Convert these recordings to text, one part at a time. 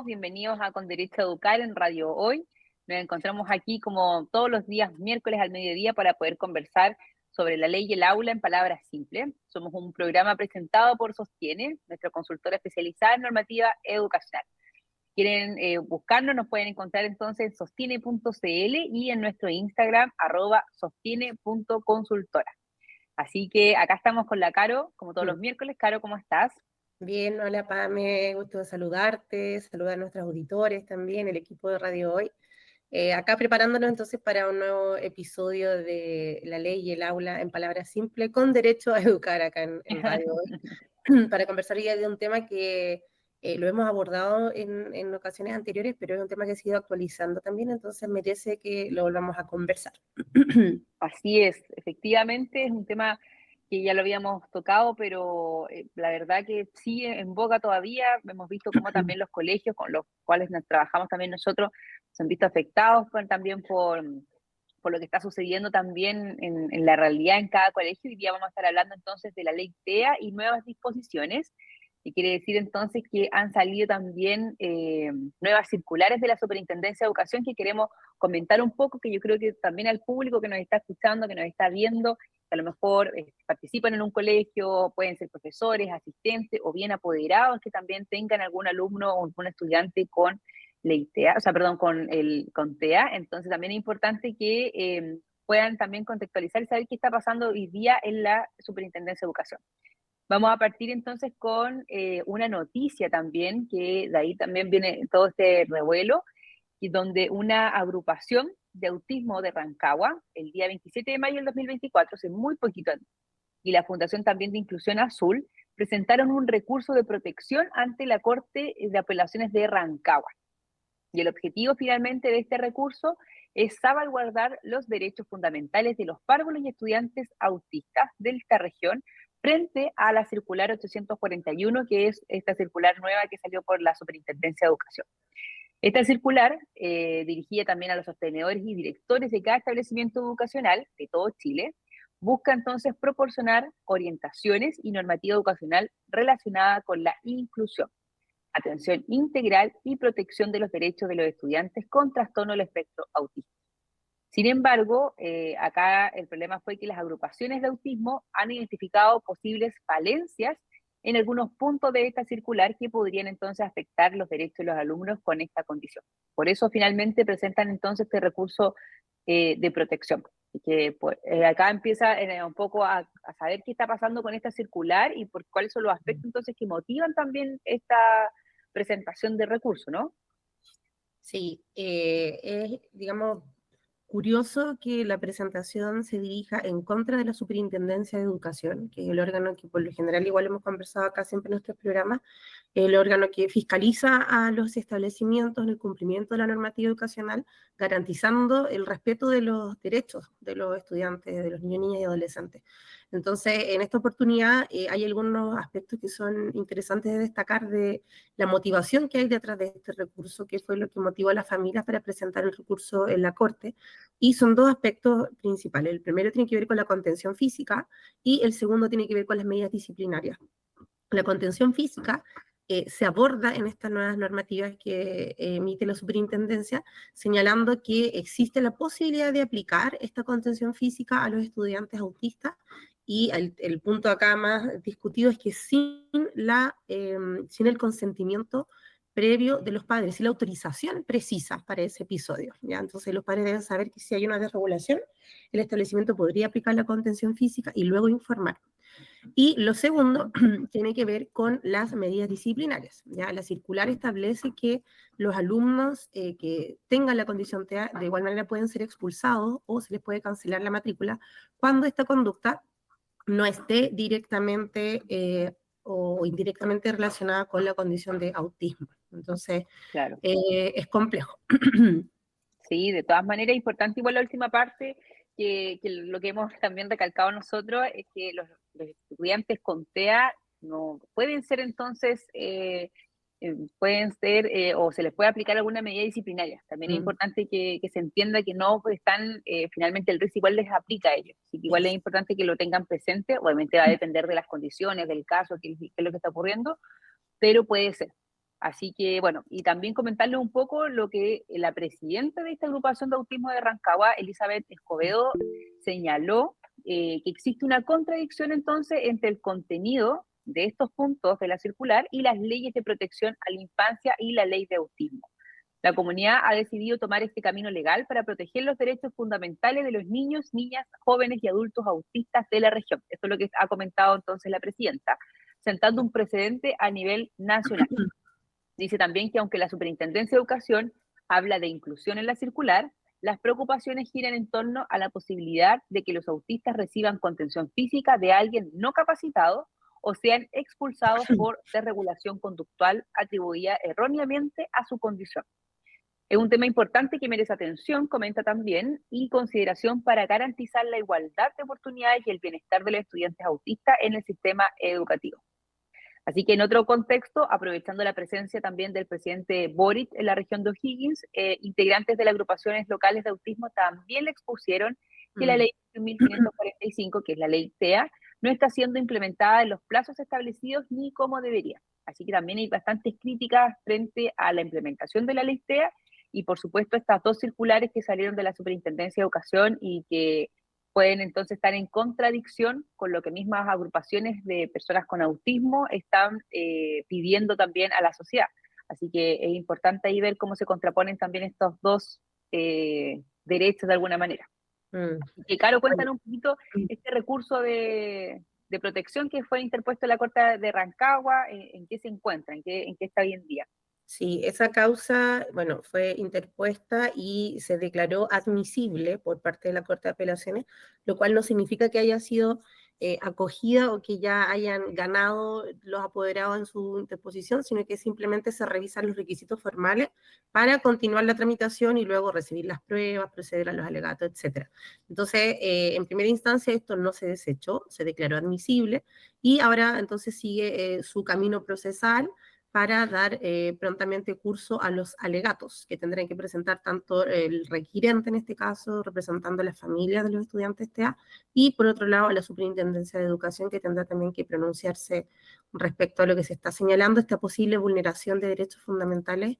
Bienvenidos a Con Derecho a Educar en Radio Hoy. Nos encontramos aquí como todos los días miércoles al mediodía para poder conversar sobre la ley y el aula en palabras simples. Somos un programa presentado por Sostiene, nuestra consultora especializada en normativa educacional. Quieren buscarnos, nos pueden encontrar entonces en sostiene.cl y en nuestro Instagram @sostiene.consultora. Así que acá estamos con la Caro, como todos los miércoles. Caro, ¿cómo estás? Bien, hola Pame, gusto de saludarte, saludar a nuestros auditores también, el equipo de Radio Hoy. Acá preparándonos entonces para un nuevo episodio de La Ley y el Aula en palabras simples, con derecho a educar acá en Radio Hoy, para conversar hoy día de un tema que lo hemos abordado en ocasiones anteriores, pero es un tema que se ha ido actualizando también, entonces merece que lo volvamos a conversar. Así es, efectivamente es un tema que ya lo habíamos tocado, pero la verdad que sigue en boga todavía. Hemos visto cómo también los colegios con los cuales trabajamos también nosotros se han visto afectados también por lo que está sucediendo también en la realidad en cada colegio. Hoy día vamos a estar hablando entonces de la ley TEA y nuevas disposiciones. Y quiere decir entonces que han salido también nuevas circulares de la Superintendencia de Educación que queremos comentar un poco, que yo creo que también al público que nos está escuchando, que nos está viendo, que a lo mejor participan en un colegio, pueden ser profesores, asistentes o bien apoderados que también tengan algún alumno o algún estudiante con ley TEA, o sea, perdón, con TEA. Entonces también es importante que puedan también contextualizar y saber qué está pasando hoy día en la Superintendencia de Educación. Vamos a partir entonces con una noticia también, que de ahí también viene todo este revuelo, y donde una agrupación de autismo de Rancagua, el día 27 de mayo del 2024, hace muy poquito, y la Fundación también de Inclusión Azul, presentaron un recurso de protección ante la Corte de Apelaciones de Rancagua. Y el objetivo finalmente de este recurso es salvaguardar los derechos fundamentales de los párvulos y estudiantes autistas de esta región frente a la circular 841, que es esta circular nueva que salió por la Superintendencia de Educación. Esta circular, dirigida también a los sostenedores y directores de cada establecimiento educacional de todo Chile, busca entonces proporcionar orientaciones y normativa educacional relacionada con la inclusión, atención integral y protección de los derechos de los estudiantes con trastorno del espectro autista. Sin embargo, acá el problema fue que las agrupaciones de autismo han identificado posibles falencias en algunos puntos de esta circular que podrían entonces afectar los derechos de los alumnos con esta condición. Por eso finalmente presentan entonces este recurso de protección. Y que pues, acá empieza un poco a saber qué está pasando con esta circular y por cuáles son los aspectos entonces que motivan también esta presentación de recurso, ¿no? Sí, es, digamos, curioso que la presentación se dirija en contra de la Superintendencia de Educación, que es el órgano que por lo general igual hemos conversado acá siempre en nuestros programas, el órgano que fiscaliza a los establecimientos en el cumplimiento de la normativa educacional, garantizando el respeto de los derechos de los estudiantes, de los niños, niñas y adolescentes. Entonces, en esta oportunidad hay algunos aspectos que son interesantes de destacar de la motivación que hay detrás de este recurso, que fue lo que motivó a las familias para presentar el recurso en la Corte, y son dos aspectos principales. El primero tiene que ver con la contención física y el segundo tiene que ver con las medidas disciplinarias. La contención física se aborda en estas nuevas normativas que emite la superintendencia, señalando que existe la posibilidad de aplicar esta contención física a los estudiantes autistas, y el punto acá más discutido es que sin el consentimiento previo de los padres y la autorización precisa para ese episodio, ¿ya? Entonces los padres deben saber que si hay una desregulación, el establecimiento podría aplicar la contención física y luego informar. Y lo segundo tiene que ver con las medidas disciplinarias, ¿ya? La circular establece que los alumnos que tengan la condición TEA de igual manera pueden ser expulsados o se les puede cancelar la matrícula cuando esta conducta no esté directamente o indirectamente relacionada con la condición de autismo. Entonces, Claro. es complejo. Sí, de todas maneras, importante igual la última parte, que lo que hemos también recalcado nosotros es que los estudiantes con TEA no pueden ser entonces, pueden ser o se les puede aplicar alguna medida disciplinaria. También es importante que se entienda que no están, finalmente el RIS igual les aplica a ellos. Así que igual es importante que lo tengan presente. Obviamente va a depender de las condiciones, del caso, qué es lo que está ocurriendo, pero puede ser. Así que, bueno, y también comentarles un poco lo que la presidenta de esta agrupación de autismo de Rancagua, Elizabeth Escobedo, señaló que existe una contradicción entonces entre el contenido de estos puntos de la circular y las leyes de protección a la infancia y la ley de autismo. La comunidad ha decidido tomar este camino legal para proteger los derechos fundamentales de los niños, niñas, jóvenes y adultos autistas de la región. Esto es lo que ha comentado entonces la presidenta, sentando un precedente a nivel nacional. Dice también que aunque la Superintendencia de Educación habla de inclusión en la circular, las preocupaciones giran en torno a la posibilidad de que los autistas reciban contención física de alguien no capacitado o sean expulsados por desregulación conductual atribuida erróneamente a su condición. Es un tema importante que merece atención, comenta también, y consideración para garantizar la igualdad de oportunidades y el bienestar de los estudiantes autistas en el sistema educativo. Así que en otro contexto, aprovechando la presencia también del presidente Boric en la región de O'Higgins, integrantes de las agrupaciones locales de autismo también le expusieron que la ley 1545, que es la ley TEA, no está siendo implementada en los plazos establecidos ni como debería. Así que también hay bastantes críticas frente a la implementación de la ley TEA y por supuesto estas dos circulares que salieron de la Superintendencia de Educación y que pueden entonces estar en contradicción con lo que mismas agrupaciones de personas con autismo están pidiendo también a la sociedad. Así que es importante ahí ver cómo se contraponen también estos dos derechos de alguna manera. Y que, Caro, cuéntanos un poquito este recurso de protección que fue interpuesto en la Corte de Rancagua, ¿en qué se encuentra? ¿En qué está hoy en día? Sí, esa causa, bueno, fue interpuesta y se declaró admisible por parte de la Corte de Apelaciones, lo cual no significa que haya sido acogida o que ya hayan ganado los apoderados en su interposición, sino que simplemente se revisan los requisitos formales para continuar la tramitación y luego recibir las pruebas, proceder a los alegatos, etc. Entonces, en primera instancia esto no se desechó, se declaró admisible y ahora entonces sigue su camino procesal para dar prontamente curso a los alegatos que tendrán que presentar tanto el requirente, en este caso, representando a las familias de los estudiantes TEA, y por otro lado a la Superintendencia de Educación, que tendrá también que pronunciarse respecto a lo que se está señalando, esta posible vulneración de derechos fundamentales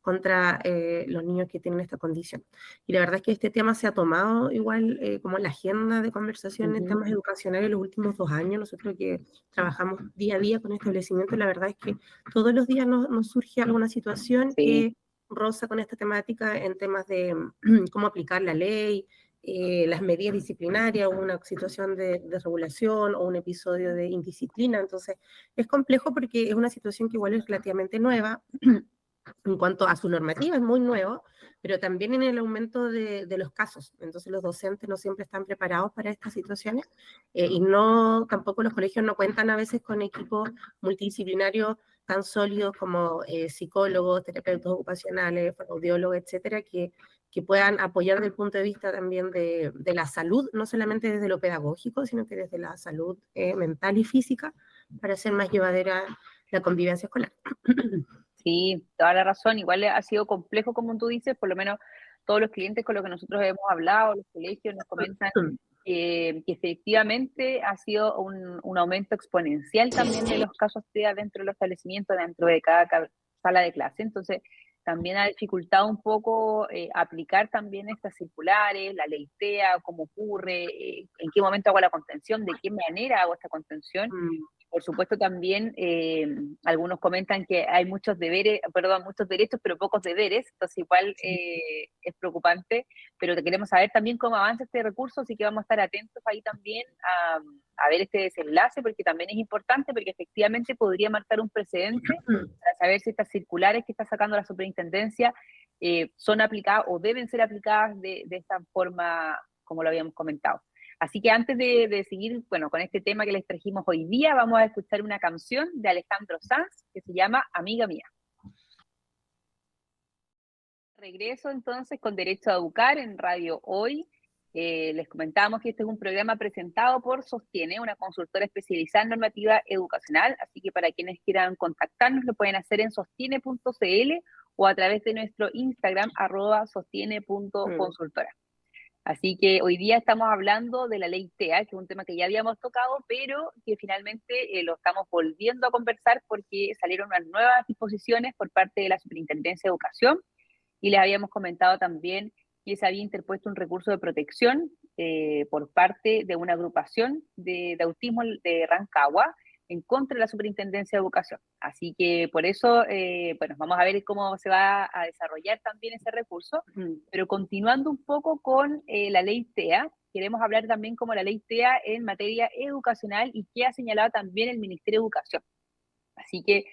contra los niños que tienen esta condición. Y la verdad es que este tema se ha tomado igual como la agenda de conversación en temas educacionales los últimos 2 años. Nosotros que trabajamos día a día con establecimientos, la verdad es que todos los días nos surge alguna situación Sí. que roza con esta temática en temas de cómo aplicar la ley, las medidas disciplinarias, o una situación de regulación o un episodio de indisciplina. Entonces, es complejo porque es una situación que igual es relativamente nueva, en cuanto a su normativa, es muy nuevo, pero también en el aumento de los casos. Entonces los docentes no siempre están preparados para estas situaciones y no, tampoco los colegios no cuentan a veces con equipos multidisciplinarios tan sólidos como psicólogos, terapeutas ocupacionales, audiólogos, etcétera, que puedan apoyar desde el punto de vista también de la salud, no solamente desde lo pedagógico, sino que desde la salud mental y física, para hacer más llevadera la convivencia escolar. Sí, toda la razón. Igual ha sido complejo, como tú dices, por lo menos todos los clientes con los que nosotros hemos hablado, los colegios nos comentan que efectivamente ha sido un aumento exponencial también de los casos TEA dentro de los establecimientos, dentro de cada sala de clase. Entonces, también ha dificultado un poco aplicar también estas circulares, la ley TEA, cómo ocurre, en qué momento hago la contención, de qué manera hago esta contención. Por supuesto, también algunos comentan que hay muchos deberes, perdón, muchos derechos, pero pocos deberes, entonces igual es preocupante, pero queremos saber también cómo avanza este recurso, así que vamos a estar atentos ahí también a ver este desenlace, porque también es importante, porque efectivamente podría marcar un precedente para saber si estas circulares que está sacando la superintendencia son aplicadas o deben ser aplicadas de esta forma, como lo habíamos comentado. Así que antes de seguir, bueno, con este tema que les trajimos hoy día, vamos a escuchar una canción de Alejandro Sanz que se llama Amiga Mía. Regreso entonces con Derecho a Educar en Radio Hoy. Les comentábamos que este es un programa presentado por Sostiene, una consultora especializada en normativa educacional, así que para quienes quieran contactarnos lo pueden hacer en sostiene.cl o a través de nuestro Instagram @sostiene.consultora. Así que hoy día estamos hablando de la ley TEA, que es un tema que ya habíamos tocado, pero que finalmente lo estamos volviendo a conversar porque salieron unas nuevas disposiciones por parte de la Superintendencia de Educación y les habíamos comentado también que se había interpuesto un recurso de protección por parte de una agrupación de autismo de Rancagua en contra de la Superintendencia de Educación. Así que por eso, bueno, vamos a ver cómo se va a desarrollar también ese recurso, pero continuando un poco con la ley TEA, queremos hablar también como la ley TEA en materia educacional y que ha señalado también el Ministerio de Educación. Así que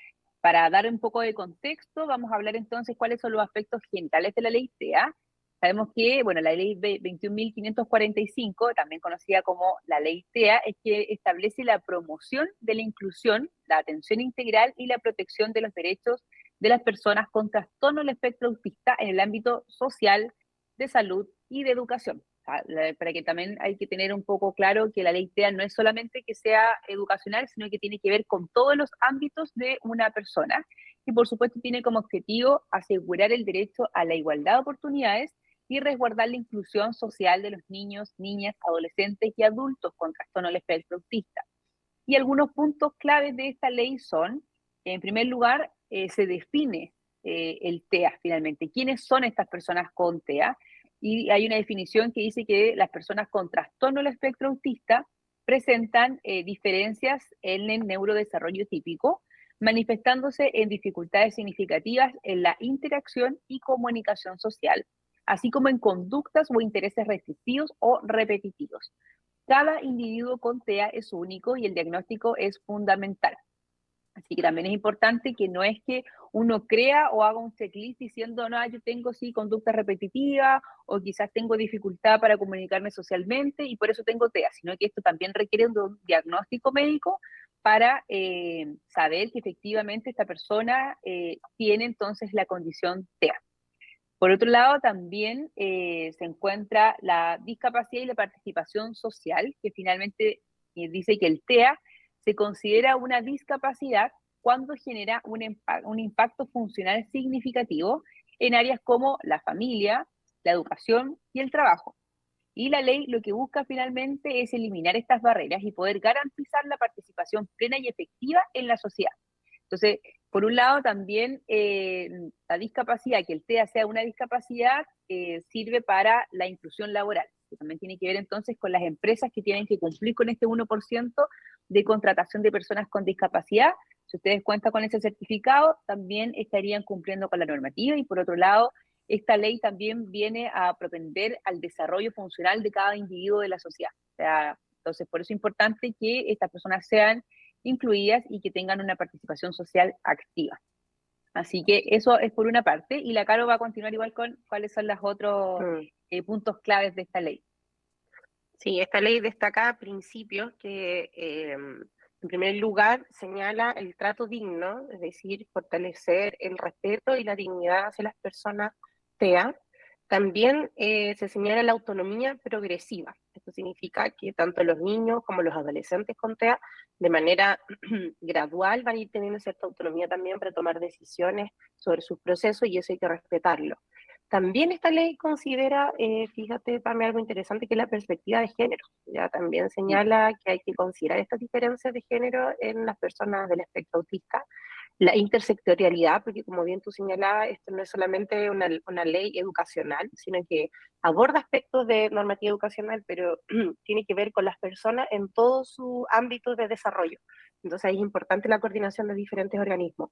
para dar un poco de contexto, vamos a hablar entonces cuáles son los aspectos generales de la ley TEA. Sabemos que, bueno, la ley 21.545, también conocida como la ley TEA, es que establece la promoción de la inclusión, la atención integral y la protección de los derechos de las personas con trastorno del espectro autista en el ámbito social, de salud y de educación. Para que también hay que tener un poco claro que la ley TEA no es solamente que sea educacional, sino que tiene que ver con todos los ámbitos de una persona y por supuesto tiene como objetivo asegurar el derecho a la igualdad de oportunidades y resguardar la inclusión social de los niños, niñas, adolescentes y adultos con trastorno del espectro autista. Y algunos puntos claves de esta ley son, en primer lugar, se define el TEA finalmente. ¿Quiénes son estas personas con TEA? Y hay una definición que dice que las personas con trastorno del espectro autista presentan diferencias en el neurodesarrollo típico, manifestándose en dificultades significativas en la interacción y comunicación social, así como en conductas o intereses restrictivos o repetitivos. Cada individuo con TEA es único y el diagnóstico es fundamental. Así que también es importante que no es que uno crea o haga un checklist diciendo, no, yo tengo sí conducta repetitiva o quizás tengo dificultad para comunicarme socialmente y por eso tengo TEA, sino que esto también requiere un diagnóstico médico para saber que efectivamente esta persona tiene entonces la condición TEA. Por otro lado, también se encuentra la discapacidad y la participación social, que finalmente dice que el TEA se considera una discapacidad cuando genera un impacto funcional significativo en áreas como la familia, la educación y el trabajo. Y la ley lo que busca finalmente es eliminar estas barreras y poder garantizar la participación plena y efectiva en la sociedad. Entonces, por un lado, también la discapacidad, que el TEA sea una discapacidad, sirve para la inclusión laboral, que también tiene que ver entonces con las empresas que tienen que cumplir con este 1% de contratación de personas con discapacidad. Si ustedes cuentan con ese certificado, también estarían cumpliendo con la normativa y por otro lado, esta ley también viene a propender al desarrollo funcional de cada individuo de la sociedad. O sea, entonces, por eso es importante que estas personas sean incluidas y que tengan una participación social activa. Así que eso es por una parte, y la Caro va a continuar igual con cuáles son los otros puntos claves de esta ley. Sí, esta ley destaca principios que, en primer lugar, señala el trato digno, es decir, fortalecer el respeto y la dignidad hacia las personas TEA. También se señala la autonomía progresiva. Esto significa que tanto los niños como los adolescentes con TEA, de manera gradual, van a ir teniendo cierta autonomía también para tomar decisiones sobre sus procesos y eso hay que respetarlo. También esta ley considera, fíjate, Pame, algo interesante que es la perspectiva de género. Ya también señala que hay que considerar estas diferencias de género en las personas del espectro autista. La intersectorialidad, porque como bien tú señalabas, esto no es solamente una ley educacional, sino que aborda aspectos de normativa educacional, pero tiene que ver con las personas en todo su ámbito de desarrollo. Entonces es importante la coordinación de diferentes organismos.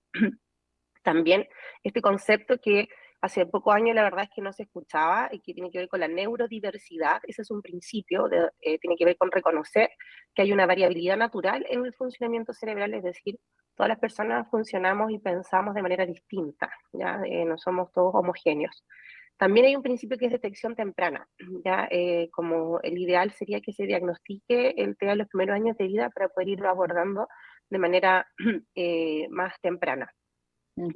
También este concepto que hace pocos años la verdad es que no se escuchaba y que tiene que ver con la neurodiversidad, ese es un principio, tiene que ver con reconocer que hay una variabilidad natural en el funcionamiento cerebral, es decir, todas las personas funcionamos y pensamos de manera distinta, ¿ya? No somos todos homogéneos. También hay un principio que es detección temprana, ¿ya? Como el ideal sería que se diagnostique el TEA en los primeros años de vida para poder irlo abordando de manera más temprana.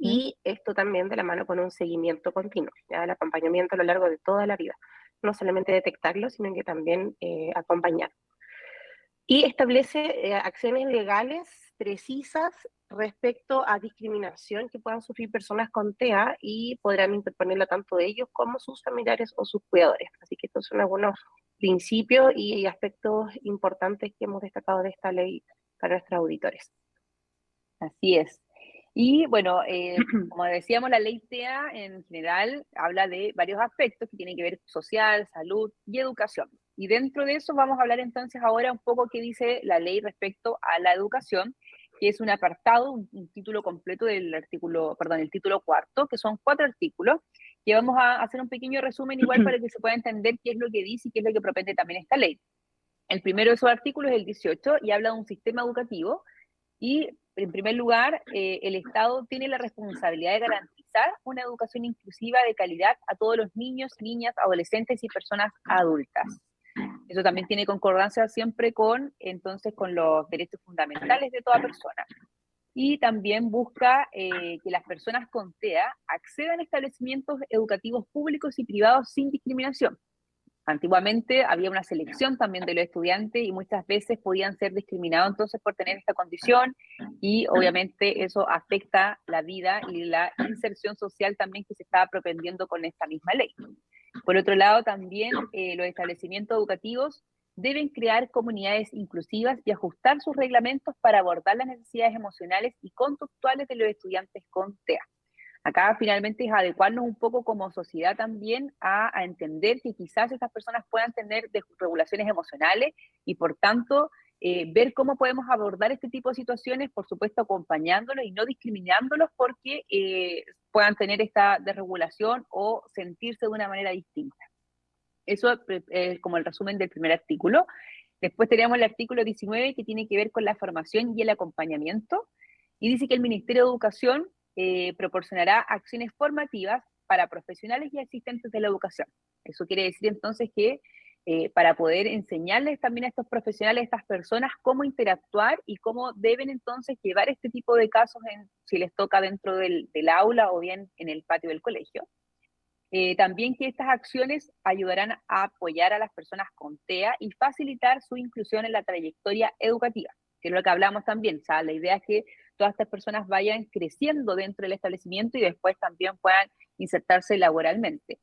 Y esto también de la mano con un seguimiento continuo, ¿ya? El acompañamiento a lo largo de toda la vida. No solamente detectarlo, sino que también acompañar. Y establece acciones legales precisas, respecto a discriminación que puedan sufrir personas con TEA y podrán interponerla tanto ellos como sus familiares o sus cuidadores. Así que estos son algunos principios y aspectos importantes que hemos destacado de esta ley para nuestros auditores. Así es. Y bueno, como decíamos, la ley TEA en general habla de varios aspectos que tienen que ver social, salud y educación. Y dentro de eso vamos a hablar entonces ahora un poco qué dice la ley respecto a la educación, que es un apartado, un título completo del artículo, perdón, el título cuarto, que son 4 artículos, que vamos a hacer un pequeño resumen igual para que se pueda entender qué es lo que dice y qué es lo que propone también esta ley. El primero de esos artículos es el 18 y habla de un sistema educativo y, en primer lugar, el Estado tiene la responsabilidad de garantizar una educación inclusiva de calidad a todos los niños, niñas, adolescentes y personas adultas. Eso también tiene concordancia siempre con, entonces, con los derechos fundamentales de toda persona. Y también busca que las personas con TEA accedan a establecimientos educativos públicos y privados sin discriminación. Antiguamente había una selección también de los estudiantes y muchas veces podían ser discriminados entonces por tener esta condición y obviamente eso afecta la vida y la inserción social también que se estaba propendiendo con esta misma ley. Por otro lado, también los establecimientos educativos deben crear comunidades inclusivas y ajustar sus reglamentos para abordar las necesidades emocionales y conductuales de los estudiantes con TEA. Acá finalmente es adecuarnos un poco como sociedad también a entender que quizás estas personas puedan tener desregulaciones emocionales y por tanto ver cómo podemos abordar este tipo de situaciones, por supuesto acompañándolos y no discriminándolos porque puedan tener esta desregulación o sentirse de una manera distinta. Eso es como el resumen del primer artículo. Después tenemos el artículo 19 que tiene que ver con la formación y el acompañamiento y dice que el Ministerio de Educación proporcionará acciones formativas para profesionales y asistentes de la educación. Eso quiere decir entonces que para poder enseñarles también a estos profesionales, a estas personas, cómo interactuar y cómo deben entonces llevar este tipo de casos si les toca dentro del aula o bien en el patio del colegio. También que estas acciones ayudarán a apoyar a las personas con TEA y facilitar su inclusión en la trayectoria educativa, que es lo que hablamos también. O sea, la idea es que todas estas personas vayan creciendo dentro del establecimiento y después también puedan insertarse laboralmente.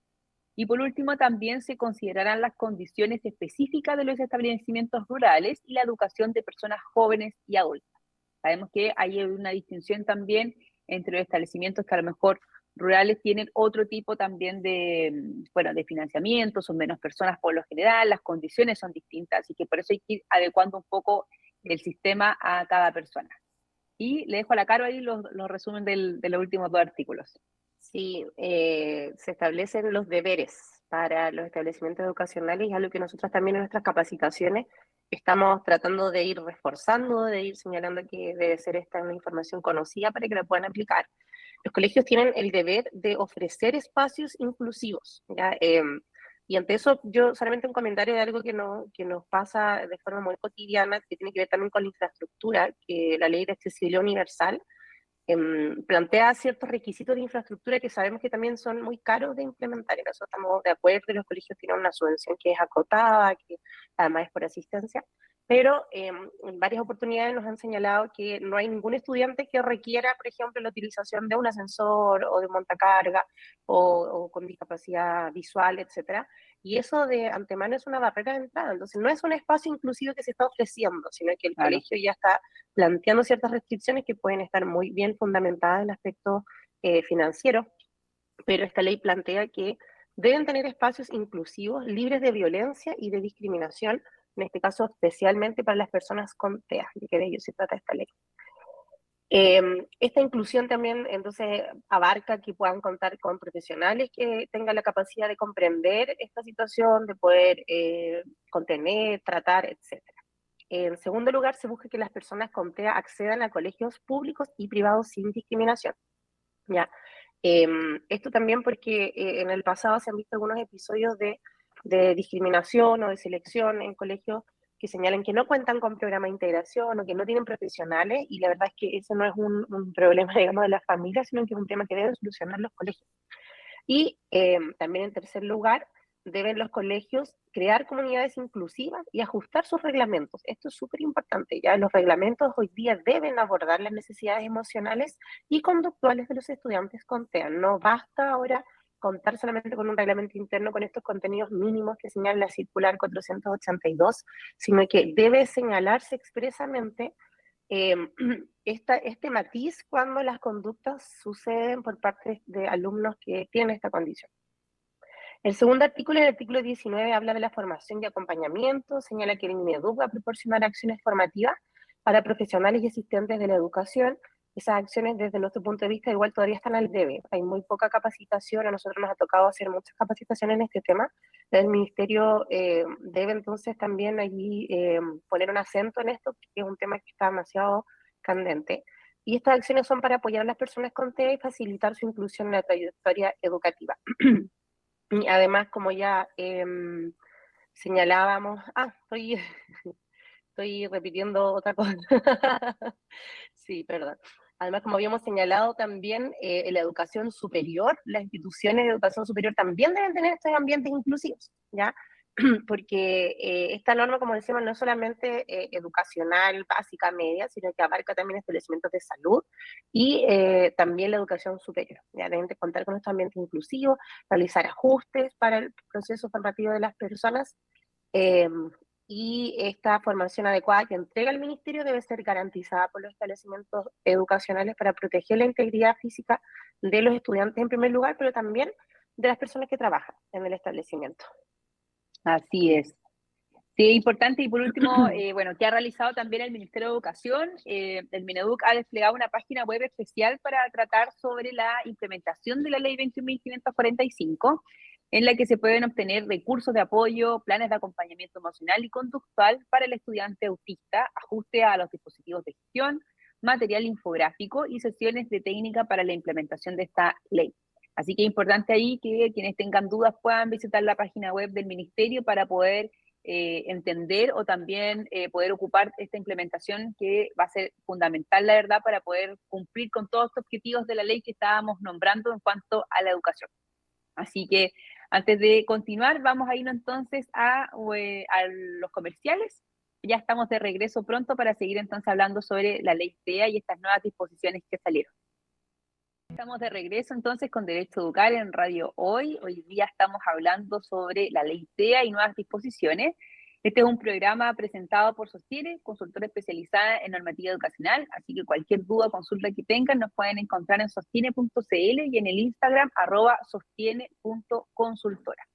Y por último, también se considerarán las condiciones específicas de los establecimientos rurales y la educación de personas jóvenes y adultas. Sabemos que hay una distinción también entre los establecimientos que a lo mejor rurales tienen otro tipo también de, bueno, de financiamiento, son menos personas por lo general, las condiciones son distintas, así que por eso hay que ir adecuando un poco el sistema a cada persona. Y le dejo a la Caro ahí los resumen de los últimos 2 artículos. Sí, se establecen los deberes para los establecimientos educacionales y es algo que nosotros también en nuestras capacitaciones estamos tratando de ir reforzando, de ir señalando que debe ser esta una información conocida para que la puedan aplicar. Los colegios tienen el deber de ofrecer espacios inclusivos, ¿ya? Y ante eso, yo solamente un comentario de algo que nos pasa de forma muy cotidiana, que tiene que ver también con la infraestructura, que la ley de accesibilidad universal plantea ciertos requisitos de infraestructura que sabemos que también son muy caros de implementar. En eso estamos de acuerdo, los colegios tienen una subvención que es acotada, que además es por asistencia, pero en varias oportunidades nos han señalado que no hay ningún estudiante que requiera, por ejemplo, la utilización de un ascensor o de un montacarga o con discapacidad visual, etcétera. Y eso de antemano es una barrera de entrada. Entonces, no es un espacio inclusivo que se está ofreciendo, sino que el Claro. colegio ya está planteando ciertas restricciones que pueden estar muy bien fundamentadas en el aspecto financiero, pero esta ley plantea que deben tener espacios inclusivos, libres de violencia y de discriminación, en este caso especialmente para las personas con TEA, que de ello se trata esta ley. Esta inclusión también entonces abarca que puedan contar con profesionales que tengan la capacidad de comprender esta situación, de poder contener, tratar, etc. En segundo lugar, se busca que las personas con TEA accedan a colegios públicos y privados sin discriminación. ¿Ya? Esto también porque en el pasado se han visto algunos episodios de discriminación o de selección en colegios que señalan que no cuentan con programa de integración o que no tienen profesionales, y la verdad es que ese no es un problema, digamos, de las familias, sino que es un tema que deben solucionar los colegios. Y también en tercer lugar, deben los colegios crear comunidades inclusivas y ajustar sus reglamentos. Esto es súper importante. Ya los reglamentos hoy día deben abordar las necesidades emocionales y conductuales de los estudiantes con TEA. No basta ahora contar solamente con un reglamento interno con estos contenidos mínimos que señala la circular 482, sino que debe señalarse expresamente eh, este matiz cuando las conductas suceden por parte de alumnos que tienen esta condición. El segundo artículo, el artículo 19, habla de la formación y acompañamiento, señala que el Mineduc va a proporcionar acciones formativas para profesionales y asistentes de la educación. Esas acciones, desde nuestro punto de vista, igual todavía están al debe. Hay muy poca capacitación, a nosotros nos ha tocado hacer muchas capacitaciones en este tema. El Ministerio debe entonces también allí poner un acento en esto, que es un tema que está demasiado candente. Y estas acciones son para apoyar a las personas con TEA y facilitar su inclusión en la trayectoria educativa. Y además, como ya señalábamos, estoy repitiendo otra cosa. Sí, perdón. Además, como habíamos señalado también, en la educación superior, las instituciones de educación superior también deben tener estos ambientes inclusivos, ¿ya? Porque esta norma, como decimos, no es solamente educacional, básica, media, sino que abarca también establecimientos de salud y también la educación superior. Ya deben de contar con estos ambientes inclusivos, realizar ajustes para el proceso formativo de las personas, eh, y esta formación adecuada que entrega el Ministerio debe ser garantizada por los establecimientos educacionales para proteger la integridad física de los estudiantes en primer lugar, pero también de las personas que trabajan en el establecimiento. Así es. Sí, es importante. Y por último, bueno, que ha realizado también el Ministerio de Educación. El Mineduc ha desplegado una página web especial para tratar sobre la implementación de la Ley 21.545, en la que se pueden obtener recursos de apoyo, planes de acompañamiento emocional y conductual para el estudiante autista, ajuste a los dispositivos de gestión, material infográfico y sesiones de técnica para la implementación de esta ley. Así que es importante ahí que quienes tengan dudas puedan visitar la página web del Ministerio para poder entender o también poder ocupar esta implementación que va a ser fundamental, la verdad, para poder cumplir con todos los objetivos de la ley que estábamos nombrando en cuanto a la educación. Así que antes de continuar, vamos a ir entonces a los comerciales. Ya estamos de regreso pronto para seguir entonces hablando sobre la ley TEA y estas nuevas disposiciones que salieron. Estamos de regreso entonces con Derecho a Educar en Radio Hoy. Hoy día estamos hablando sobre la ley TEA y nuevas disposiciones. Este es un programa presentado por Sostiene, consultora especializada en normativa educacional, así que cualquier duda o consulta que tengan nos pueden encontrar en sostiene.cl y en el Instagram @sostiene.consultora.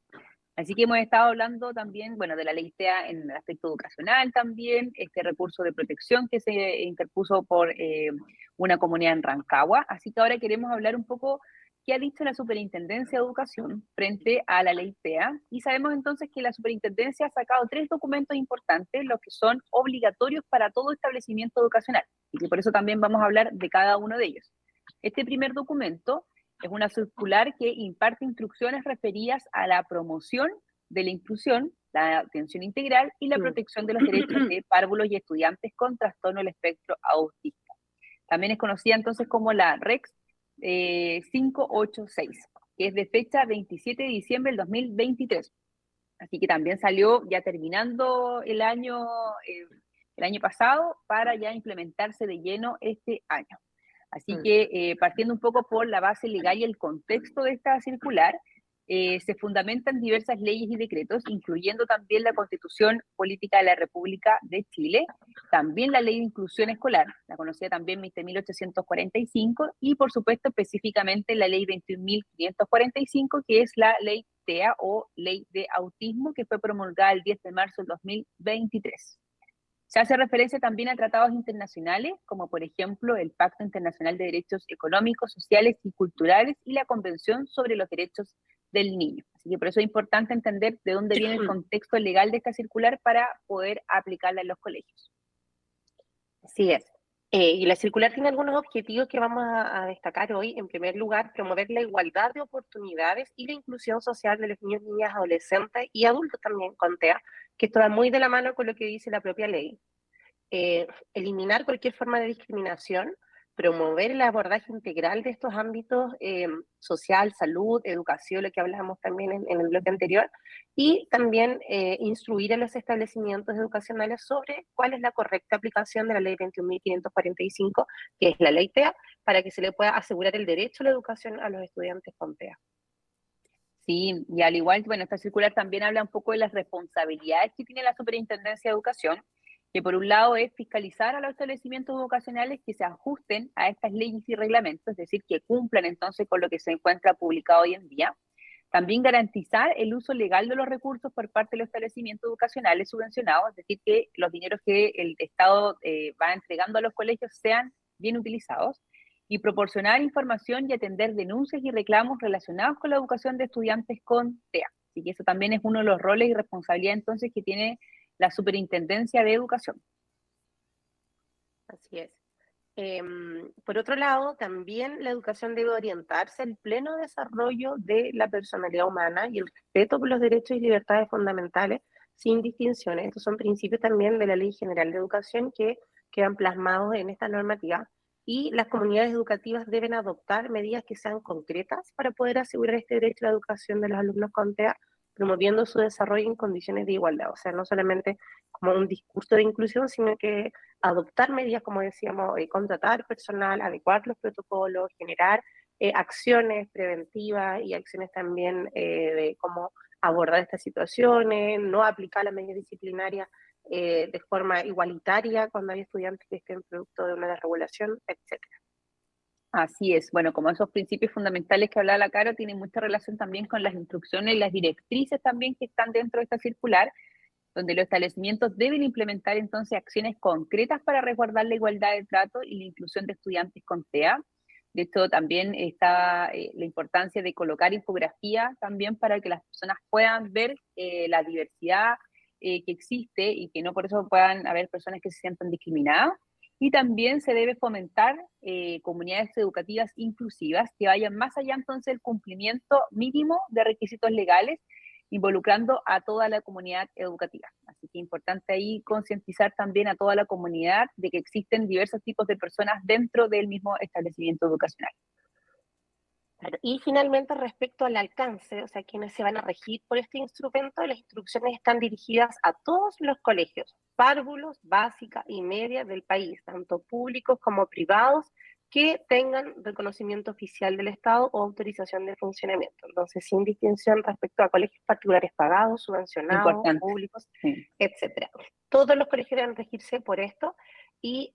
Así que hemos estado hablando también, bueno, de la ley TEA en el aspecto educacional también, este recurso de protección que se interpuso por una comunidad en Rancagua. Así que ahora queremos hablar un poco qué ha dicho la Superintendencia de Educación frente a la ley TEA. Y sabemos entonces que la Superintendencia ha sacado 3 documentos importantes, los que son obligatorios para todo establecimiento educacional. Y que por eso también vamos a hablar de cada uno de ellos. Este primer documento es una circular que imparte instrucciones referidas a la promoción de la inclusión, la atención integral y la protección de los derechos de párvulos y estudiantes con trastorno del espectro autista. También es conocida entonces como la REX 586, que es de fecha 27 de diciembre del 2023. Así que también salió ya terminando el año pasado para ya implementarse de lleno este año. Así que partiendo un poco por la base legal y el contexto de esta circular, se fundamentan diversas leyes y decretos, incluyendo también la Constitución Política de la República de Chile, también la Ley de Inclusión Escolar, la conocida también 20.845, y por supuesto específicamente la Ley 21.545, que es la Ley TEA o Ley de Autismo, que fue promulgada el 10 de marzo del 2023. Se hace referencia también a tratados internacionales, como por ejemplo el Pacto Internacional de Derechos Económicos, Sociales y Culturales y la Convención sobre los Derechos del Niño. Así que por eso es importante entender de dónde viene el contexto legal de esta circular para poder aplicarla en los colegios. Así es. Y la circular tiene algunos objetivos que vamos a destacar hoy. En primer lugar, promover la igualdad de oportunidades y la inclusión social de los niños, niñas, adolescentes y adultos también con TEA, que esto va muy de la mano con lo que dice la propia ley. Eliminar cualquier forma de discriminación, promover el abordaje integral de estos ámbitos, social, salud, educación, lo que hablábamos también en el bloque anterior, y también instruir a los establecimientos educacionales sobre cuál es la correcta aplicación de la ley 21.545, que es la ley TEA, para que se le pueda asegurar el derecho a la educación a los estudiantes con TEA. Sí, y al igual, bueno, esta circular también habla un poco de las responsabilidades que tiene la Superintendencia de Educación, que por un lado es fiscalizar a los establecimientos educacionales que se ajusten a estas leyes y reglamentos, es decir, que cumplan entonces con lo que se encuentra publicado hoy en día. También garantizar el uso legal de los recursos por parte de los establecimientos educacionales subvencionados, es decir, que los dineros que el Estado va entregando a los colegios sean bien utilizados, y proporcionar información y atender denuncias y reclamos relacionados con la educación de estudiantes con TEA. Así que eso también es uno de los roles y responsabilidades entonces que tiene la Superintendencia de Educación. Así es. Por otro lado, también la educación debe orientarse al pleno desarrollo de la personalidad humana y el respeto por los derechos y libertades fundamentales sin distinciones. Estos son principios también de la Ley General de Educación que quedan plasmados en esta normativa, y las comunidades educativas deben adoptar medidas que sean concretas para poder asegurar este derecho a la educación de los alumnos con TEA, promoviendo su desarrollo en condiciones de igualdad. O sea, no solamente como un discurso de inclusión, sino que adoptar medidas, como decíamos, contratar personal, adecuar los protocolos, generar acciones preventivas y acciones también de cómo abordar estas situaciones, no aplicar las medidas disciplinarias de forma igualitaria cuando hay estudiantes que estén producto de una desregulación, etcétera. Así es. Bueno, como esos principios fundamentales que hablaba la Caro tienen mucha relación también con las instrucciones y las directrices también que están dentro de esta circular, donde los establecimientos deben implementar entonces acciones concretas para resguardar la igualdad de trato y la inclusión de estudiantes con TEA. De hecho, también está la importancia de colocar infografía también para que las personas puedan ver la diversidad que existe y que no por eso puedan haber personas que se sientan discriminadas. Y también se debe fomentar comunidades educativas inclusivas que vayan más allá entonces del cumplimiento mínimo de requisitos legales, involucrando a toda la comunidad educativa. Así que es importante ahí concientizar también a toda la comunidad de que existen diversos tipos de personas dentro del mismo establecimiento educacional. Claro. Y finalmente, respecto al alcance, o sea, quienes se van a regir por este instrumento, las instrucciones están dirigidas a todos los colegios, párvulos, básica y media del país, tanto públicos como privados, que tengan reconocimiento oficial del Estado o autorización de funcionamiento. Entonces, sin distinción respecto a colegios particulares pagados, subvencionados, Importante. públicos, Sí. etcétera. Todos los colegios deben regirse por esto, y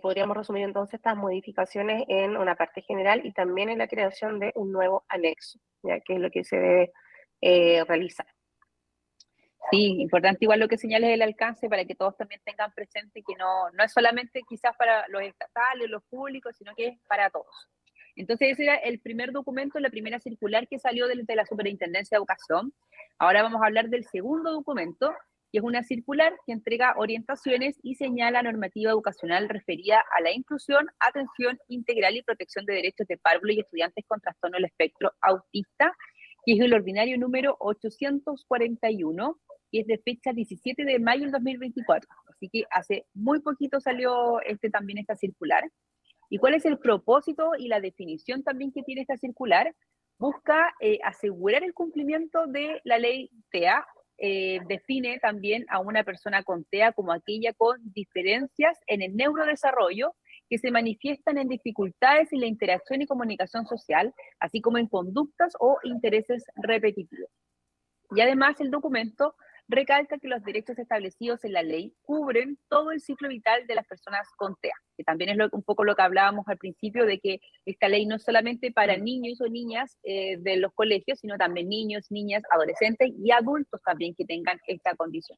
podríamos resumir entonces estas modificaciones en una parte general y también en la creación de un nuevo anexo, ya que es lo que se debe realizar. Sí, importante igual lo que señales el alcance para que todos también tengan presente que no es solamente quizás para los estatales, los públicos, sino que es para todos. Entonces ese era el primer documento, la primera circular que salió desde la Superintendencia de Educación. Ahora vamos a hablar del segundo documento, que es una circular que entrega orientaciones y señala normativa educacional referida a la inclusión, atención integral y protección de derechos de párvulos y estudiantes con trastorno del espectro autista, que es el ordinario número 841, y es de fecha 17 de mayo del 2024. Así que hace muy poquito salió también esta circular. ¿Y cuál es el propósito y la definición también que tiene esta circular? Busca asegurar el cumplimiento de la ley TEA. Define también a una persona con TEA como aquella con diferencias en el neurodesarrollo que se manifiestan en dificultades en la interacción y comunicación social, así como en conductas o intereses repetitivos. Y además el documento recalca que los derechos establecidos en la ley cubren todo el ciclo vital de las personas con TEA, que también es un poco lo que hablábamos al principio, de que esta ley no es solamente para niños o niñas de los colegios, sino también niños, niñas, adolescentes y adultos también que tengan esta condición.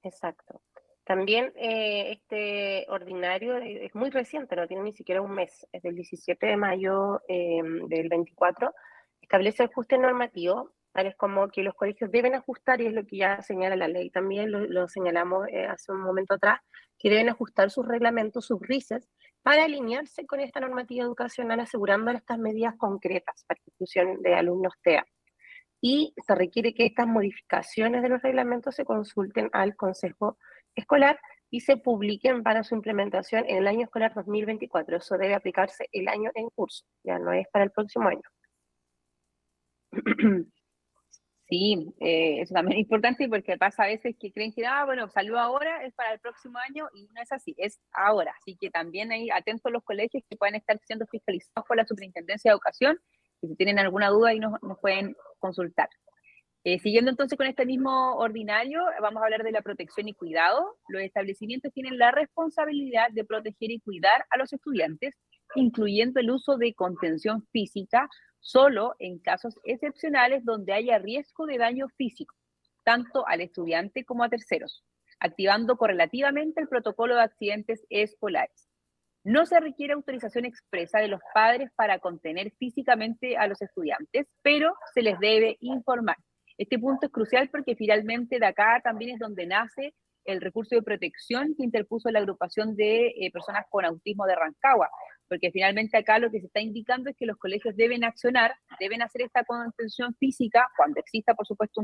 Exacto. También este ordinario es muy reciente, no tiene ni siquiera un mes, es del 17 de mayo del 24, establece ajuste normativo, tales como que los colegios deben ajustar, y es lo que ya señala la ley, también lo señalamos hace un momento atrás, que deben ajustar sus reglamentos, sus RICES, para alinearse con esta normativa educacional, asegurando estas medidas concretas para la inclusión de alumnos TEA. Y se requiere que estas modificaciones de los reglamentos se consulten al Consejo Escolar y se publiquen para su implementación en el año escolar 2024. Eso debe aplicarse el año en curso, ya no es para el próximo año. Sí, eso también es importante porque pasa a veces que creen que, bueno, salió ahora, es para el próximo año y no es así, es ahora. Así que también ahí atentos los colegios que pueden estar siendo fiscalizados por la Superintendencia de Educación y si tienen alguna duda ahí nos pueden consultar. Siguiendo entonces con este mismo ordinario, vamos a hablar de la protección y cuidado. Los establecimientos tienen la responsabilidad de proteger y cuidar a los estudiantes, incluyendo el uso de contención física, solo en casos excepcionales donde haya riesgo de daño físico, tanto al estudiante como a terceros, activando correlativamente el protocolo de accidentes escolares. No se requiere autorización expresa de los padres para contener físicamente a los estudiantes, pero se les debe informar. Este punto es crucial porque finalmente de acá también es donde nace el recurso de protección que interpuso la agrupación de personas con autismo de Rancagua, porque finalmente acá lo que se está indicando es que los colegios deben accionar, deben hacer esta contención física cuando exista, por supuesto,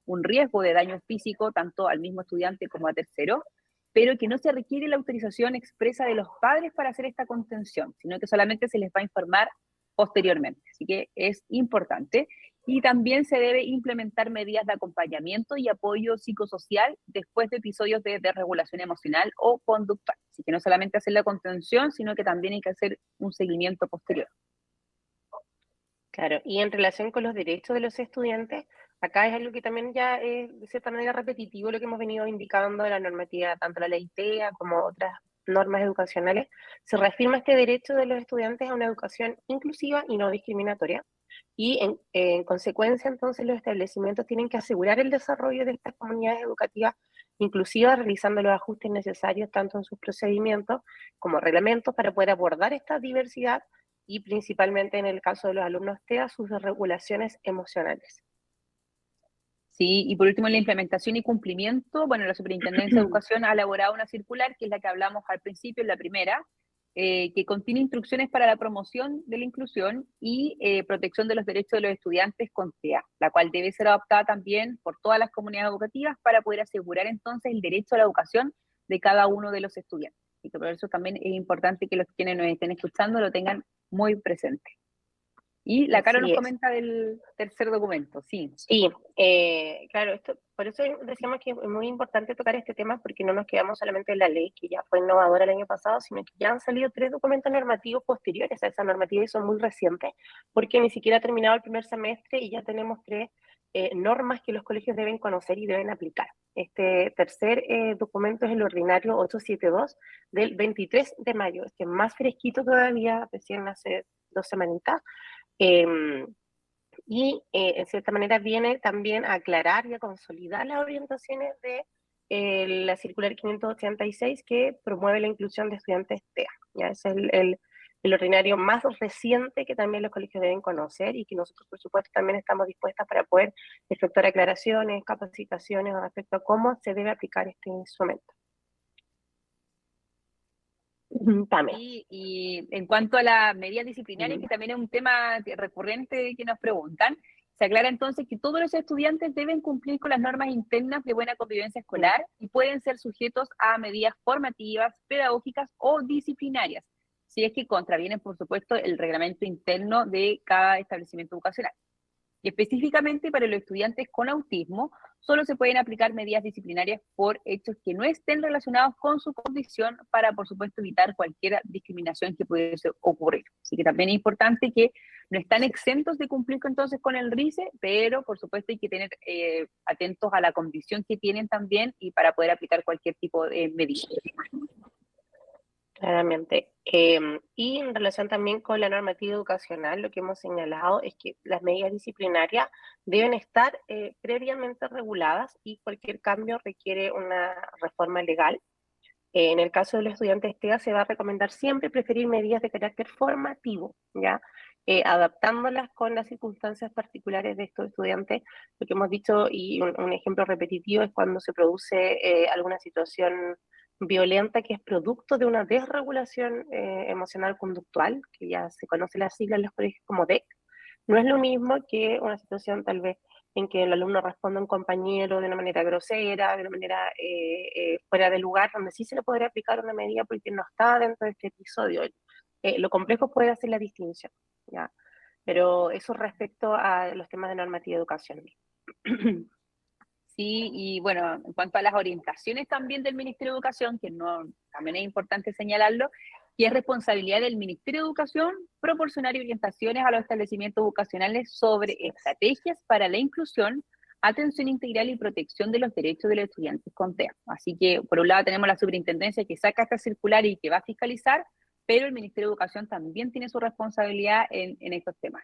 un riesgo de daño físico tanto al mismo estudiante como a tercero, pero que no se requiere la autorización expresa de los padres para hacer esta contención, sino que solamente se les va a informar posteriormente. Así que es importante. Y también se debe implementar medidas de acompañamiento y apoyo psicosocial después de episodios de desregulación emocional o conductual. Así que no solamente hacer la contención, sino que también hay que hacer un seguimiento posterior. Claro, y en relación con los derechos de los estudiantes, acá es algo que también ya es de cierta manera repetitivo lo que hemos venido indicando en la normativa, tanto la ley TEA como otras normas educacionales. Se reafirma este derecho de los estudiantes a una educación inclusiva y no discriminatoria. Y en consecuencia, entonces, los establecimientos tienen que asegurar el desarrollo de estas comunidades educativas inclusivas, realizando los ajustes necesarios tanto en sus procedimientos como reglamentos para poder abordar esta diversidad y principalmente en el caso de los alumnos TEA, sus regulaciones emocionales. Sí, y por último, en la implementación y cumplimiento, bueno, la Superintendencia de Educación ha elaborado una circular, que es la que hablamos al principio, en la primera, que contiene instrucciones para la promoción de la inclusión y protección de los derechos de los estudiantes con TEA, la cual debe ser adoptada también por todas las comunidades educativas para poder asegurar entonces el derecho a la educación de cada uno de los estudiantes. Y que por eso también es importante que los quienes nos estén escuchando lo tengan muy presente. Y la Caro nos comenta del tercer documento, sí. Sí, claro, por eso decíamos que es muy importante tocar este tema porque no nos quedamos solamente en la ley, que ya fue innovadora el año pasado, sino que ya han salido 3 documentos normativos posteriores a esa normativa y son muy recientes, porque ni siquiera ha terminado el primer semestre y ya tenemos 3 normas que los colegios deben conocer y deben aplicar. Este tercer documento es el ordinario 872 del 23 de mayo, este es más fresquito todavía, recién hace 2 semanitas. Y en cierta manera viene también a aclarar y a consolidar las orientaciones de la circular 586 que promueve la inclusión de estudiantes TEA. ¿Ya? Ese es el ordinario más reciente que también los colegios deben conocer y que nosotros, por supuesto, también estamos dispuestas para poder efectuar aclaraciones, capacitaciones respecto a cómo se debe aplicar este instrumento. Y en cuanto a las medidas disciplinarias, que también es un tema recurrente que nos preguntan, se aclara entonces que todos los estudiantes deben cumplir con las normas internas de buena convivencia escolar y pueden ser sujetos a medidas formativas, pedagógicas o disciplinarias, si es que contravienen, por supuesto, el reglamento interno de cada establecimiento educacional. Y específicamente para los estudiantes con autismo, solo se pueden aplicar medidas disciplinarias por hechos que no estén relacionados con su condición para, por supuesto, evitar cualquier discriminación que pudiese ocurrir. Así que también es importante que no están exentos de cumplir entonces con el RICE, pero, por supuesto, hay que tener atentos a la condición que tienen también y para poder aplicar cualquier tipo de medida. Claramente. Y en relación también con la normativa educacional, lo que hemos señalado es que las medidas disciplinarias deben estar previamente reguladas y cualquier cambio requiere una reforma legal. En el caso de los estudiantes TEA se va a recomendar siempre preferir medidas de carácter formativo, ¿ya? Adaptándolas con las circunstancias particulares de estos estudiantes. Lo que hemos dicho, y un ejemplo repetitivo, es cuando se produce alguna situación violenta que es producto de una desregulación emocional conductual, que ya se conoce la sigla en los colegios como DEC. No es lo mismo que una situación tal vez en que el alumno responda a un compañero de una manera grosera, de una manera fuera de lugar, donde sí se le podría aplicar una medida porque no está dentro de este episodio. Lo complejo puede hacer la distinción, ¿ya? Pero eso respecto a los temas de normativa de educación. Sí, y bueno, en cuanto a las orientaciones también del Ministerio de Educación, que no, también es importante señalarlo, que es responsabilidad del Ministerio de Educación proporcionar orientaciones a los establecimientos educacionales sobre estrategias para la inclusión, atención integral y protección de los derechos de los estudiantes con TEA. Así que, por un lado, tenemos la superintendencia que saca esta circular y que va a fiscalizar, pero el Ministerio de Educación también tiene su responsabilidad en estos temas.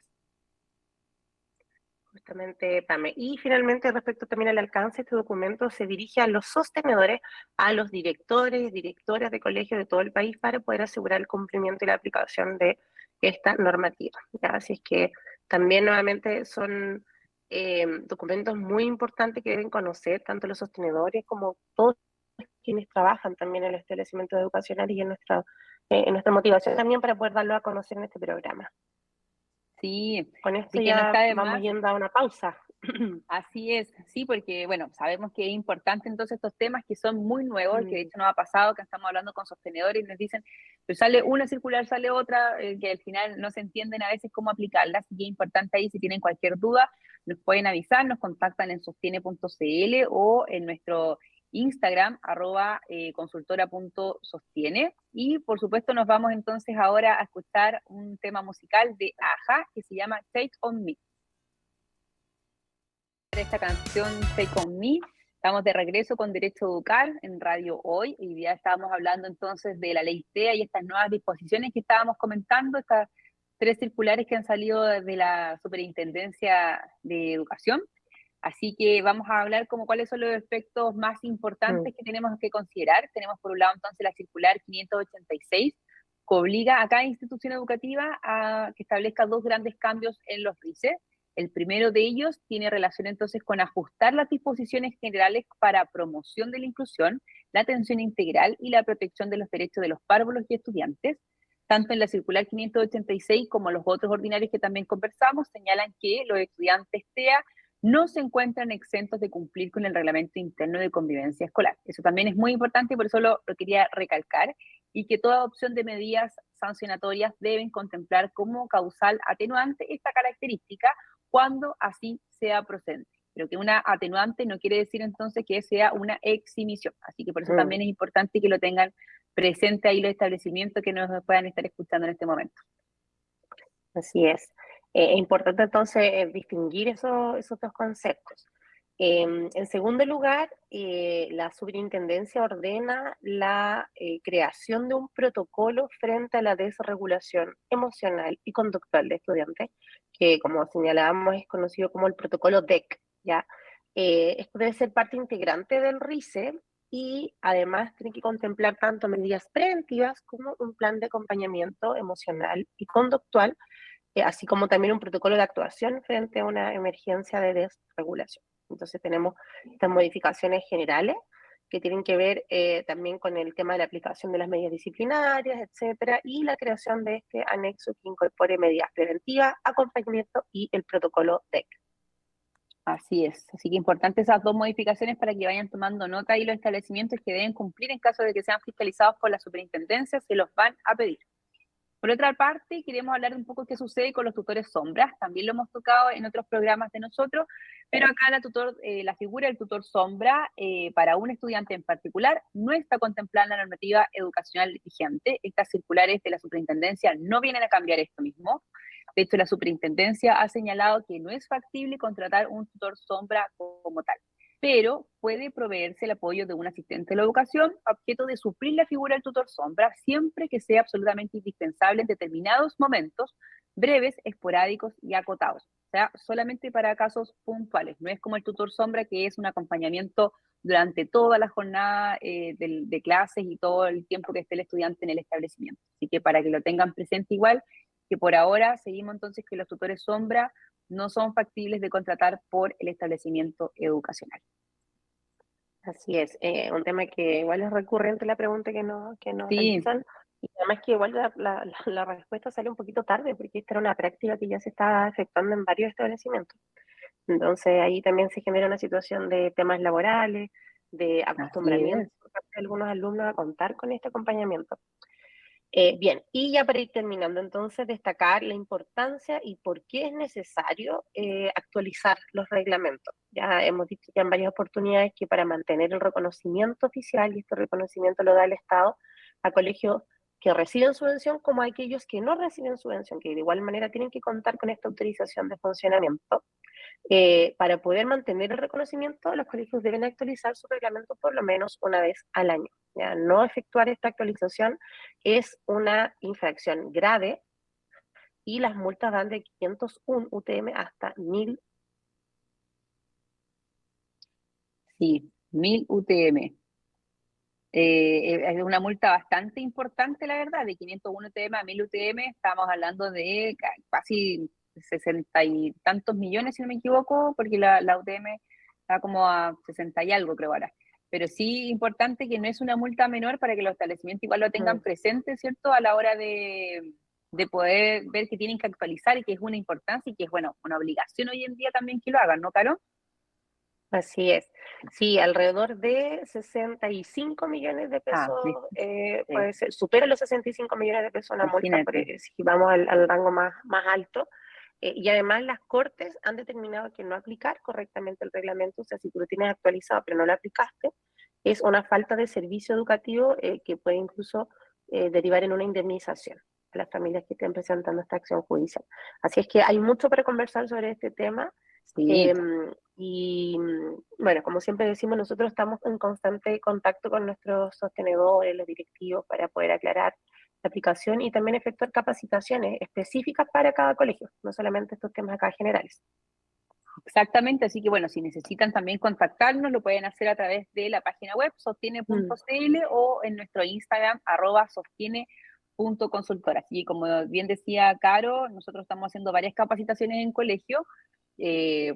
Justamente, Pame. Y finalmente, respecto también al alcance, este documento se dirige a los sostenedores, a los directores, directoras de colegios de todo el país para poder asegurar el cumplimiento y la aplicación de esta normativa, ¿ya? Así es que también nuevamente son documentos muy importantes que deben conocer tanto los sostenedores como todos quienes trabajan también en el establecimiento educacional y en nuestra motivación también para poder darlo a conocer en este programa. Sí, Con esto así que no está ya de vamos más. yendo a una pausa. Así es, sí, porque bueno, sabemos que es importante entonces estos temas que son muy nuevos, que de Mm. hecho nos ha pasado que estamos hablando con sostenedores y nos dicen, pero sale una circular, sale otra, que al final no se entienden a veces cómo aplicarla, así que es importante ahí, si tienen cualquier duda, nos pueden avisar, nos contactan en sostiene.cl o en nuestro Instagram, consultora.sostiene, y por supuesto nos vamos entonces ahora a escuchar un tema musical de Aja que se llama Take On Me. Esta canción Take On Me. Estamos de regreso con Derecho a Educar en Radio Hoy y ya estábamos hablando entonces de la ley TEA y estas nuevas disposiciones que estábamos comentando, estas tres circulares que han salido de la Superintendencia de Educación. Así que vamos a hablar como cuáles son los aspectos más Mm. importantes que tenemos que considerar. Tenemos por un lado entonces la circular 586, que obliga a cada institución educativa a que establezca dos grandes cambios en los RICE. El primero de ellos tiene relación entonces con ajustar las disposiciones generales para promoción de la inclusión, la atención integral y la protección de los derechos de los párvulos y estudiantes. Tanto en la circular 586 como los otros ordinarios que también conversamos señalan que los estudiantes TEA no se encuentran exentos de cumplir con el reglamento interno de convivencia escolar. Eso también es muy importante y por eso lo quería recalcar, y que toda opción de medidas sancionatorias deben contemplar como causal atenuante esta característica cuando así sea procedente. Pero que una atenuante no quiere decir entonces que sea una exhibición. Así que por eso Mm. también es importante que lo tengan presente ahí los establecimientos que nos puedan estar escuchando en este momento. Así es. Es importante entonces distinguir esos dos conceptos. En segundo lugar, la superintendencia ordena la creación de un protocolo frente a la desregulación emocional y conductual de estudiantes, que como señalábamos es conocido como el protocolo DEC, ¿ya? Esto debe ser parte integrante del RICE y además tiene que contemplar tanto medidas preventivas como un plan de acompañamiento emocional y conductual, así como también un protocolo de actuación frente a una emergencia de desregulación. Entonces tenemos estas modificaciones generales que tienen que ver también con el tema de la aplicación de las medidas disciplinarias, etcétera, y la creación de este anexo que incorpore medidas preventivas, acompañamiento y el protocolo DEC. Así es. Así que importante esas dos modificaciones para que vayan tomando nota y los establecimientos que deben cumplir en caso de que sean fiscalizados por la superintendencia se los van a pedir. Por otra parte, queremos hablar un poco de qué sucede con los tutores sombras. También lo hemos tocado en otros programas de nosotros, pero acá la figura del tutor sombra para un estudiante en particular no está contemplada en la normativa educacional vigente. Estas circulares de la superintendencia no vienen a cambiar esto mismo. De hecho, la superintendencia ha señalado que no es factible contratar un tutor sombra como tal, pero puede proveerse el apoyo de un asistente de la educación, objeto de suplir la figura del tutor sombra, siempre que sea absolutamente indispensable en determinados momentos, breves, esporádicos y acotados. O sea, solamente para casos puntuales. No es como el tutor sombra, que es un acompañamiento durante toda la jornada de clases y todo el tiempo que esté el estudiante en el establecimiento. Así que para que lo tengan presente igual, que por ahora seguimos entonces que los tutores sombra no son factibles de contratar por el establecimiento educacional. Así es, un tema que igual es recurrente la pregunta que nos Sí, realizan, y además que igual la respuesta sale un poquito tarde, porque esta era una práctica que ya se está efectuando en varios establecimientos. Entonces ahí también se genera una situación de temas laborales, de Así acostumbramiento es. por parte de algunos alumnos a contar con este acompañamiento. Bien, y ya para ir terminando, entonces, destacar la importancia y por qué es necesario actualizar los reglamentos. Ya hemos dicho ya en varias oportunidades que para mantener el reconocimiento oficial, y este reconocimiento lo da el Estado a colegios que reciben subvención como a aquellos que no reciben subvención, que de igual manera tienen que contar con esta autorización de funcionamiento. Para poder mantener el reconocimiento, los colegios deben actualizar su reglamento por lo menos una vez al año. ¿Ya? No efectuar esta actualización es una infracción grave y las multas van de 501 UTM hasta 1000. Sí, 1000 UTM. Es una multa bastante importante, la verdad, de 501 UTM a 1000 UTM. Estamos hablando de casi 60 y tantos millones, si no me equivoco, porque la UTM está como a 60 y algo, creo ahora. Pero sí importante que no es una multa menor para que los establecimientos igual lo tengan presente, ¿cierto? A la hora de poder ver que tienen que actualizar y que es una importancia y que es, bueno, una obligación hoy en día también que lo hagan, ¿no, Caro? Así es. Sí, alrededor de 65 millones de Ah, pesos, listo. Sí, puede ser, supera los 65 millones de pesos una multa imagínate. si vamos al rango más alto. Y además las Cortes han determinado que no aplicar correctamente el reglamento, o sea, si tú lo tienes actualizado pero no lo aplicaste, es una falta de servicio educativo que puede incluso derivar en una indemnización a las familias que estén presentando esta acción judicial. Así es que hay mucho para conversar sobre este tema. Sí. Eh, y bueno, como siempre decimos, nosotros estamos en constante contacto con nuestros sostenedores, los directivos, para poder aclarar la aplicación y también efectuar capacitaciones específicas para cada colegio, no solamente estos temas acá generales. Exactamente, así que bueno, si necesitan también contactarnos, lo pueden hacer a través de la página web Mm, sostiene.cl o en nuestro Instagram @sostiene.consultora. Así que como bien decía Caro, nosotros estamos haciendo varias capacitaciones en colegio,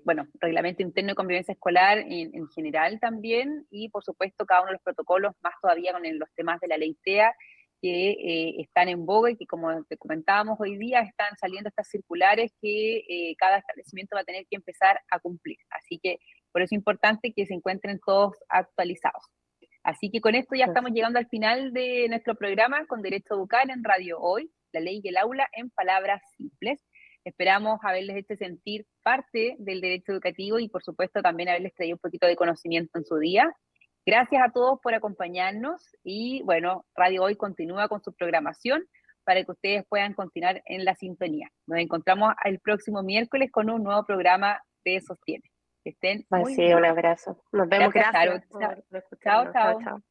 bueno, reglamento interno de convivencia escolar en general también, y por supuesto cada uno de los protocolos, más todavía con los temas de la ley TEA, que están en boga y que, como te comentábamos hoy día, están saliendo estas circulares que cada establecimiento va a tener que empezar a cumplir. Así que por eso es importante que se encuentren todos actualizados. Así que con esto ya estamos así. llegando al final de nuestro programa con Derecho a Educar en Radio Hoy, la ley y el aula en palabras simples. Esperamos haberles hecho sentir parte del derecho educativo y, por supuesto, también haberles traído un poquito de conocimiento en su día. Gracias a todos por acompañarnos y, bueno, Radio Hoy continúa con su programación para que ustedes puedan continuar en la sintonía. Nos encontramos el próximo miércoles con un nuevo programa de Sostiene. Que estén muy Así, bien. un abrazo. Nos vemos, Gracias, Caro. gracias Chao, por chao. escucharnos. Chao, Chao. chao.